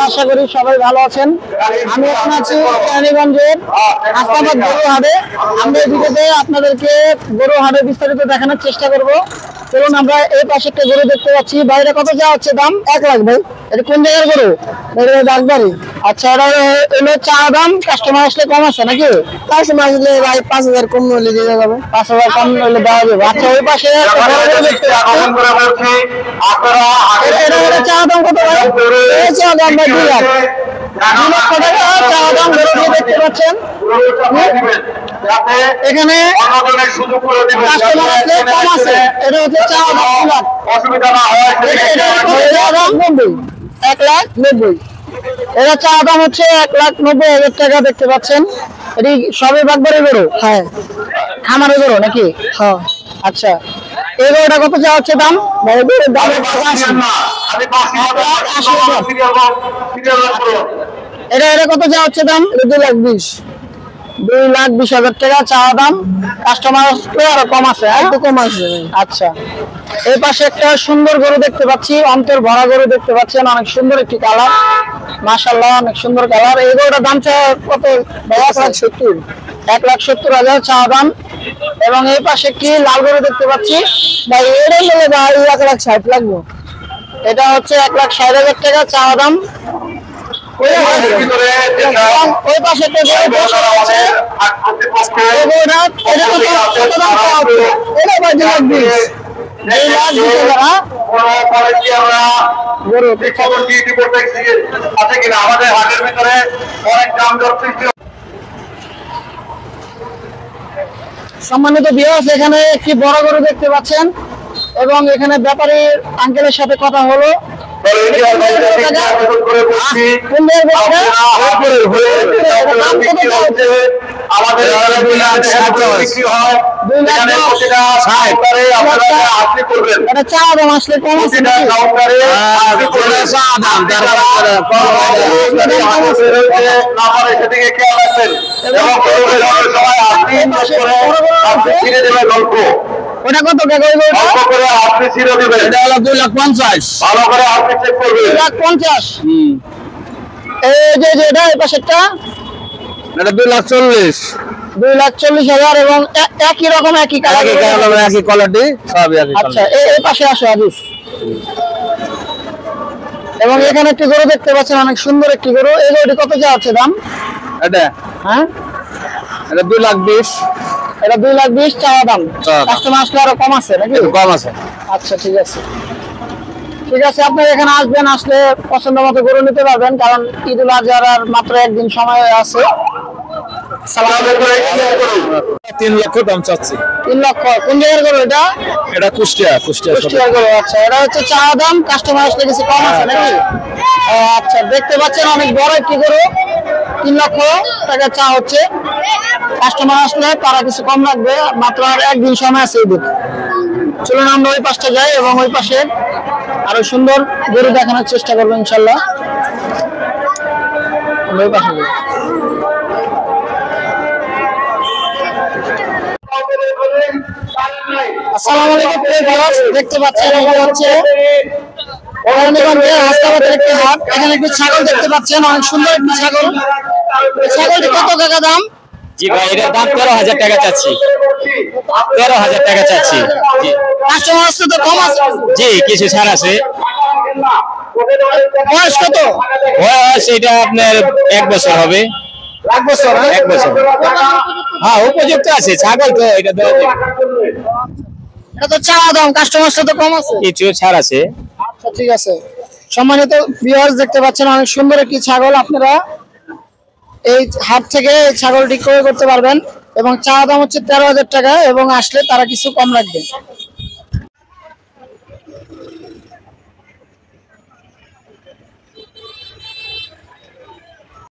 আশা করি সবাই ভালো আছেন। আমি এখন আছি কেরানীগঞ্জের আস্তাবাদ গরু হাটে। আমরা এই ভিডিওতে আপনাদেরকে গরু হাটে বিস্তারিত দেখানোর চেষ্টা করব। চলুন, আমরা এই পাশে একটা গরু দেখতে পাচ্ছি। বাইরে কত যা হচ্ছে দাম? 1 লাখ। ভাই এটা কোন জায়গার গরু? ডাকবাড়ি। আচ্ছা, এটা এলো চা দাম। কাস্টমার আসলে কম আছে নাকি? কাস্টমার আসলে ভাই 5000 কম হলে দিয়ে যাবে। 5000 কম হলে দেওয়া যাবে। আচ্ছা, ওই পাশে চা দাম কত ভাই? এই চা দাম ভাই 2 লাখ। 2 লক্ষ টাকা চা দাম গরু দেখতে পাচ্ছেন। এখানে কাস্টমার আসলে কম আছে। এটা হচ্ছে চা দাম 2 লাখ। অসুবিধা না হয় এটা 1,90,000। এটা চা দাম হচ্ছে 1,90,000 টাকা। দেখতে পাচ্ছেন এটি সবই বাগবাড়ির গরু। হ্যাঁ, খামারের গরু নাকি? হ্যাঁ। আচ্ছা, এই গরুটা কত চা হচ্ছে দাম? এটা কত চা হচ্ছে দাম? 2,20,000 টাকা চা দাম। কাস্টমার আরো কম আছে, একটু কম আছে। আচ্ছা, এই পাশে একটা সুন্দর গরু দেখতে পাচ্ছি, অন্তর ভরা গরু দেখতে পাচ্ছেন। অনেক সুন্দর একটি কালার, মাশাআল্লাহ, অনেক সুন্দর কালার। এই গরুটার দাম কত? 1,70,000 চা দাম। এবং এই পাশে কি লাল গরু দেখতে পাচ্ছি ভাই, এটা হলে ভাই 1,60,000 লাগবে। এটা হচ্ছে 1,60,000 টাকা চা দাম। ওই পাশে একটা গরু বসে আছে। এটা ভাই 2,20,000। সম্মানিত ভিউয়ার্স, এখানে একটি বড় গরু দেখতে পাচ্ছেন এবং এখানে ব্যাপারী আঙ্কেলের সাথে কথা হলো। চা দাম আসলে কম আছে। ওটা কত টাকা? আপনি ছিঁড়ে দিবেন। এটা হলো 2,50,000। ভালো করে আপনি চেক করবেন। 2,50,000। এই যে এটা এই পাশেরটা, এটা 2,40,000। 2,40,000 এবং একই রকম একই কালার, একই কোয়ালিটি সব একই। আচ্ছা, এই পাশে আসো আজিজ। এবং এখানে একটি গরু দেখতে পাচ্ছেন, অনেক সুন্দর একটি গরু। এই গরুটি কত যা আছে দাম? এটা হ্যাঁ, এটা 2,20,000। এটা 2,20,000 চা দাম। কাস্টমার আসলে আরো কম আছে নাকি? কম আছে। আচ্ছা, ঠিক আছে, ঠিক আছে। আপনারা এখানে আসবেন, আসলে পছন্দ মতো গরু নিতে পারবেন, কারণ ঈদুল আজহার আর মাত্র একদিন সময় আছে। 3 লক্ষ দাম চাচ্ছি। 3 লক্ষ। কোন জায়গার গরু এটা? এটা কুষ্টিয়ার গরু। আচ্ছা, এটা হচ্ছে চা দাম। কাস্টমার আসলে কিছু কম আছে নাকি? আচ্ছা, দেখতে পাচ্ছেন অনেক বড় একটি গরু। 3 লক্ষ টাকা চা হচ্ছে। কাস্টমার আসলে তারা কিছু কম রাখবে, মাত্র আর একদিন সময় আছে ঈদের। চলুন আমরা ওই পাশটা যাই এবং ওই পাশে আরো সুন্দর গরু দেখানোর চেষ্টা করবো ইনশাল্লাহ। ওই পাশে যাই। আসসালামু আলাইকুম ভিউয়ার্স, দেখতে পাচ্ছেন এটা হচ্ছে কেরানীগঞ্জের হাসনাবাদের একটি হাট। এখানে একটি ছাগল দেখতে পাচ্ছেন, অনেক সুন্দর একটি ছাগল। ছাগলটি কত টাকা দাম? জি ভাই, এটার দাম 13,000 টাকা চাচ্ছি। 13,000 টাকা চাচ্ছি। জি, কাস্টমার আসলে তো কম আছে। জি, কিছু ছাড় আছে। বয়স কত? বয়স এটা আপনার 1 বছর হবে। 1 বছর? 1 বছর। হ্যাঁ, উপযুক্ত আছে ছাগল তো, এটা দেওয়া যাবে। এটা তো চা দাম, কাস্টমার সাথে কম আছে, কিছু ছাড় আছে। আচ্ছা, ঠিক আছে। সম্মানিত ভিউয়ার্স, দেখতে পাচ্ছেন অনেক সুন্দর একটি ছাগল। আপনারা এই হাট থেকে ছাগলটি ক্রয় করতে পারবেন এবং চা দাম হচ্ছে 13,000 টাকা এবং আসলে তারা কিছু কম রাখবে।